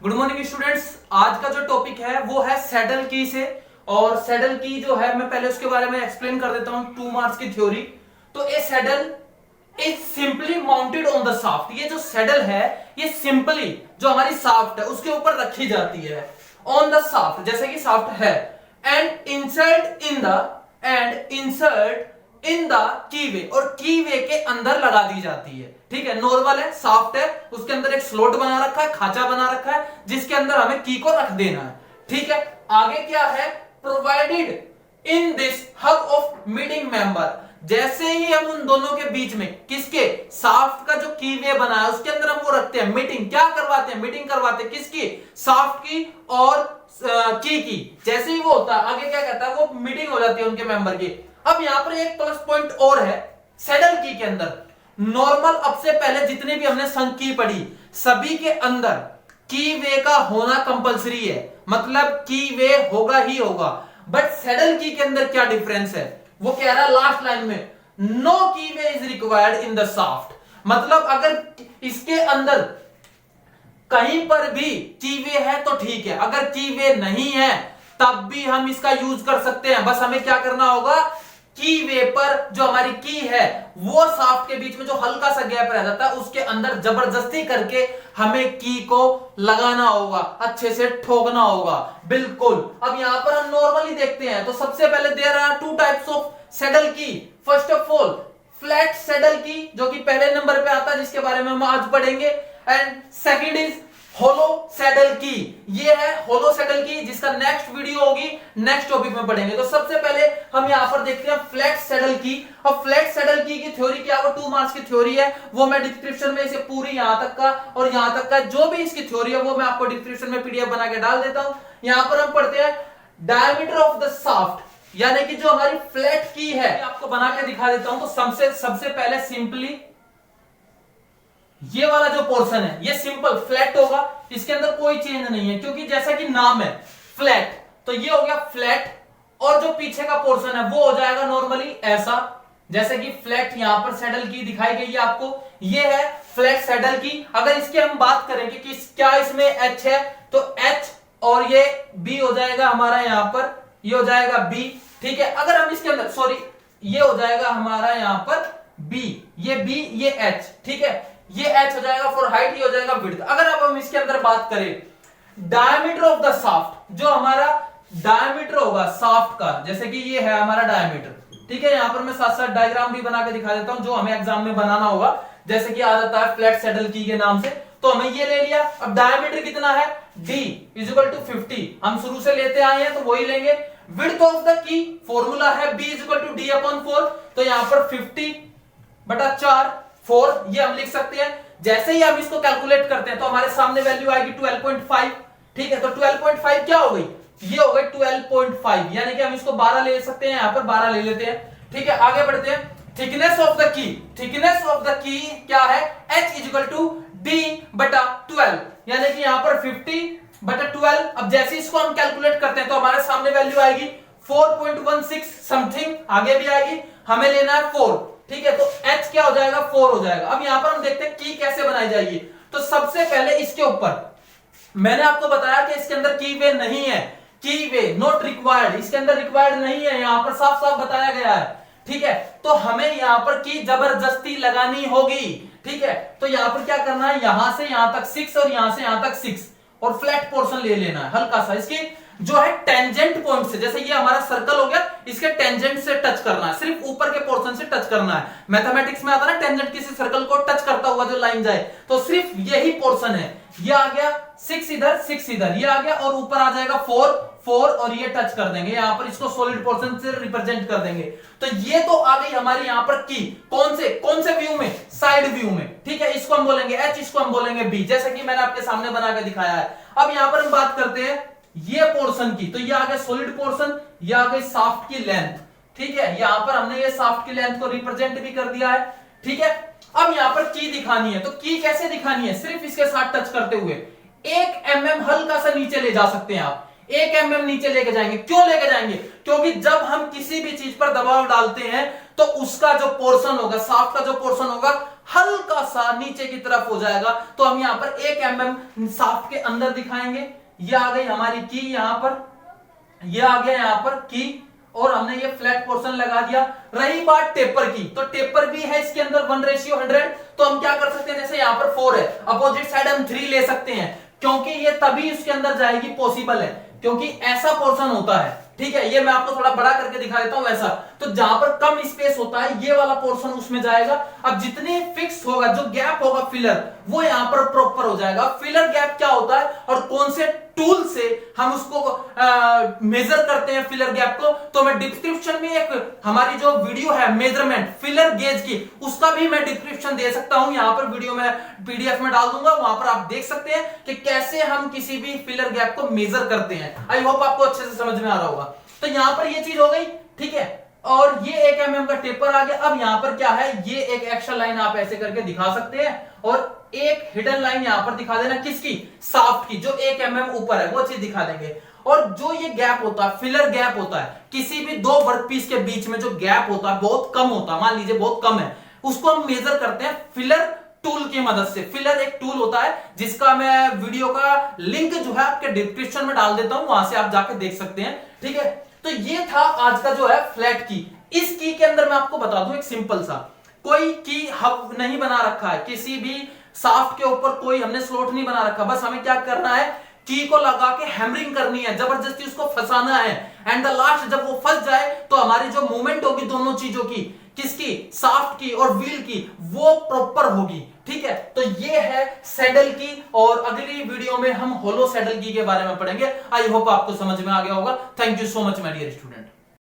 Good morning students. आज का जो टॉपिक है वो है सैडल की से। और सैडल की जो है मैं पहले उसके बारे में एक्सप्लेन कर देता हूं 2 मार्क्स की थ्योरी। तो a saddle is simply mounted on the shaft. ये जो सैडल है ये सिंपली जो हमारी शाफ्ट है उसके ऊपर रखी जाती है ऑन द शाफ्ट, जैसे कि शाफ्ट है एंड इंसर्ट इन द कीवे, और कीवे के अंदर लगा दी जाती है। ठीक है, नॉर्मल है, सॉफ्ट है, उसके अंदर एक स्लॉट बना रखा है, खांचा बना रखा है जिसके अंदर हमें की को रख देना है। ठीक है, आगे क्या है, provided in this hub of meeting member. जैसे ही हम उन दोनों के बीच में किसके, साफ्ट का जो कीवे बना है उसके अंदर हम वो रखते हैं, मीटिंग क्या करवाते हैं, मीटिंग करवाते हैं किसकी, साफ्ट की और की। जैसे ही वो होता है आगे क्या कहता है, वो मीटिंग हो जाती है उनके मेंबर की। अब यहां पर एक प्लस पॉइंट और है सैडल की के अंदर। नॉर्मल अब से पहले जितने भी हमने संघ की पढ़ी सभी के अंदर की वे का होना कंपलसरी है, मतलब की वे होगा ही होगा। बट सैडल की के अंदर क्या डिफरेंस है, वो कह रहा है लास्ट लाइन में नो की way is required in the shaft. मतलब अगर इसके अंदर कहीं पर भी की वे है तो ठीक है, अगर की वे नहीं है तब भी हम इसका यूज कर सकते हैं। बस हमें क्या करना होगा, की वे पर जो हमारी की है वो शाफ्ट के बीच में जो हल्का सा गैप रह जाता है उसके अंदर जबरदस्ती करके हमें की को लगाना होगा, अच्छे से ठोकना होगा। बिल्कुल। अब यहां पर हम नॉर्मली देखते हैं तो सबसे पहले there are 2 types of saddle की। First of all flat saddle की जो कि पहले नंबर पे आता है, जिसके बारे में हम आज पढ़ेंगे। And second is hollow saddle key. ये है होलो सैडल की, जिसका नेक्स्ट वीडियो होगी, नेक्स्ट टॉपिक में पढ़ेंगे। तो सबसे पहले हम यहां पर देखते हैं फ्लैट सैडल की। अब फ्लैट सैडल की थ्योरी क्या है, 2 मार्क्स की थ्योरी है, वो मैं डिस्क्रिप्शन में इसे पूरी यहां तक का और यहां तक का जो भी इसकी थ्योरी है वो मैं आपको डिस्क्रिप्शन में पीडीएफ बना के डाल देता हूं। यहां पर हम पढ़ते हैं डायमीटर ऑफ द शाफ्ट, यानी कि जो हमारी फ्लैट की है आपको बना के दिखा देता हूं। तो सबसे पहले सिंपली ये वाला जो पोर्शन है ये सिंपल फ्लैट होगा, इसके अंदर कोई चेंज नहीं है क्योंकि जैसा कि नाम है फ्लैट, तो ये हो गया फ्लैट। और जो पीछे का पोर्शन है वो हो जाएगा नॉर्मली ऐसा, जैसे कि फ्लैट यहां पर सैडल की दिखाई गई है आपको, ये है फ्लैट सैडल की। अगर इसकी हम बात करें कि क्या इसमें एच है तो एच, और ये बी हो जाएगा हमारा यहां पर, ये हो जाएगा बी। ठीक है, अगर हम इसके अंदर सॉरी ये हो जाएगा हमारा यहां पर बी, ये बी ये एच। ठीक है, ये एच हो जाएगा फॉर हाइट, ये हो जाएगा विड्थ। अगर अब हम इसके अंदर बात करें डायमीटर ऑफ द शाफ्ट, जो हमारा डायमीटर होगा शाफ्ट का, जैसे कि ये है हमारा डायमीटर। ठीक है, यहां पर मैं साथ साथ डायग्राम भी बना के दिखा देता हूं जो हमें एग्जाम में बनाना होगा, जैसे कि आ जाता है फ्लैट सैडल की के नाम से। तो हमें ये ले लिया। अब डायमीटर कितना है, d इक्वल टू 50, हम शुरू से लेते आए हैं तो वही लेंगे। Width of the key formula है b equal to d upon 4, तो यहां पर 50 बटा 4 ये हम लिख सकते हैं। जैसे ही हम इसको कैलकुलेट करते हैं तो हमारे सामने वैल्यू आएगी 12.5। ठीक है, तो 12.5 क्या हो गई, ये हो गई 12.5, यानी कि हम इसको 12 ले सकते हैं, यहां पर 12 ले लेते हैं। ठीक है, आगे बढ़ते हैं। थिकनेस ऑफ द की, थिकनेस ऑफ द की क्या है, h इक्वल टू d बटा 12, यानी कि यहां पर 50 बटा 12। अब जैसे इसको हम कैलकुलेट करते हैं तो हमारे सामने वैल्यू आएगी 4.16 समथिंग, आगे भी आएगी, हमें लेना है 4। ठीक है, तो h क्या हो जाएगा, 4 हो जाएगा। अब यहां पर हम देखते हैं की कैसे बनाई जाएगी। तो सबसे पहले इसके ऊपर मैंने आपको बताया कि इसके अंदर की वे नहीं है, की वे नॉट रिक्वायर्ड, इसके अंदर रिक्वायर्ड नहीं है, यहां पर साफ साफ बताया गया है। ठीक है, तो हमें यहां पर की जबरदस्ती लगानी होगी। ठीक है, तो यहां पर क्या करना है, यहां से यहां तक 6 और यहां से यहां तक 6 और फ्लैट पोर्शन ले लेना है हल्का सा, इसकी जो है टेंजेंट पॉइंट से, जैसे ये हमारा सर्कल हो गया, इसके टेंजेंट से टच करना है, सिर्फ ऊपर के पोर्शन से टच करना है। मैथमेटिक्स में आता है ना, टेंजेंट किसी सर्कल को टच करता हुआ जो लाइन जाए, तो सिर्फ यही पोर्शन है। ये आ गया 6 इधर 6 इधर, ये आ गया और ऊपर आ जाएगा 4 और ये टच कर देंगे, यहां पर इसको सॉलिड पोर्शन से रिप्रेजेंट कर देंगे। तो ये तो आ गई हमारी यहां पर की, कौन से व्यू में, साइड व्यू में। ठीक है, इसको हम बोलेंगे h, इसको हम बोलेंगे b, जैसा कि मैंने आपके सामने बना के दिखाया है। अब यहां पर हम बात करते हैं ये पोर्शन की, तो ये आ गया सॉलिड पोर्शन, ये आ गई शाफ्ट की लेंथ। ठीक है, यहां पर हमने ये शाफ्ट की लेंथ को रिप्रेजेंट भी कर दिया है। ठीक है, अब यहां पर की दिखानी है, तो की कैसे दिखानी है, सिर्फ इसके साथ टच करते हुए 1 mm हल्का सा नीचे ले जा सकते हैं आप, 1 mm नीचे लेके जाएंगे। क्यों लेके जाएंगे, क्योंकि जब हम किसी भी चीज पर दबाव डालते हैं तो उसका जो पोर्शन होगा, शाफ्ट का जो पोर्शन होगा, हल्का सा नीचे की तरफ हो जाएगा। तो हम यहां पर 1 mm शाफ्ट के अंदर दिखाएंगे। ये आ गई हमारी की, यहां पर ये आ गया यहां पर की, और हमने ये फ्लैट पोर्शन लगा दिया। रही बात टेपर की, तो टेपर भी है इसके अंदर 1:100। तो हम क्या कर सकते हैं, जैसे यहां पर 4 है, अपोजिट साइड हम 3 ले सकते हैं, क्योंकि ये तभी इसके अंदर जाएगी पॉसिबल है, क्योंकि ऐसा पोर्शन होता है। ठीक है, ये मैं आपको थोड़ा बड़ा करके दिखा देता हूं। ऐसा तो जहां पर कम स्पेस होता है ये वाला पोर्शन उसमें जाएगा। अब जितने फिक्स होगा, जो गैप होगा फिलर, वो यहां पर प्रॉपर हो जाएगा। फिलर गैप क्या होता है और कौन से टूल से हम उसको मेजर करते हैं फिलर गैप को, तो मैं डिस्क्रिप्शन में एक हमारी जो वीडियो है मेजरमेंट फिलर गेज की, उसका भी मैं डिस्क्रिप्शन दे सकता हूं। यहां पर वीडियो में पीडीएफ में डाल दूंगा, वहां पर आप देख सकते हैं कि कैसे हम किसी भी फिलर गैप को मेजर करते हैं। आई होप आपको अच्छे से समझ में आ रहा होगा। तो यहां पर ये चीज हो गई, ठीक है, और ये 1 mm का टेपर आ गया। अब यहां पर क्या है, ये एक एक्स्ट्रा लाइन आप ऐसे करके दिखा सकते हैं, और एक हिडन लाइन यहां पर दिखा देना, किसकी, शाफ्ट की, जो 1 mm ऊपर है, वो चीज दिखा देंगे। और जो ये गैप होता है, फिलर गैप होता है, किसी भी 2 वर्कपीस के बीच में जो गैप होता है बहुत कम होता है, मान लीजिए बहुत कम है, उसको हम मेजर करते हैं फिलर टूल की मदद से। फिलर एक टूल होता है जिसका मैं वीडियो का लिंक जो है आपके डिस्क्रिप्शन में डाल देता हूं, वहां से आप जाके देख सकते हैं। ठीक है, तो ये था आज का जो है फ्लैट की। इस की के अंदर मैं आपको बता दूं एक सिंपल सा, कोई की हब नहीं बना रखा है, किसी भी शाफ्ट के ऊपर कोई हमने स्लॉट नहीं बना रखा। बस हमें क्या करना है, की को लगा के हैमरिंग करनी है, जबरदस्ती उसको फंसाना है, एंड द लास्ट जब वो फंस जाए तो हमारी जो मूवमेंट होगी दोनों चीजों की, किसकी, शाफ्ट की और व्हील की, वो प्रॉपर होगी। ठीक है, तो ये है सैडल की, और अगली वीडियो में हम होलो सैडल की के बारे में पढ़ेंगे। आई होप आपको समझ में आ गया होगा। Thank you so much my dear student.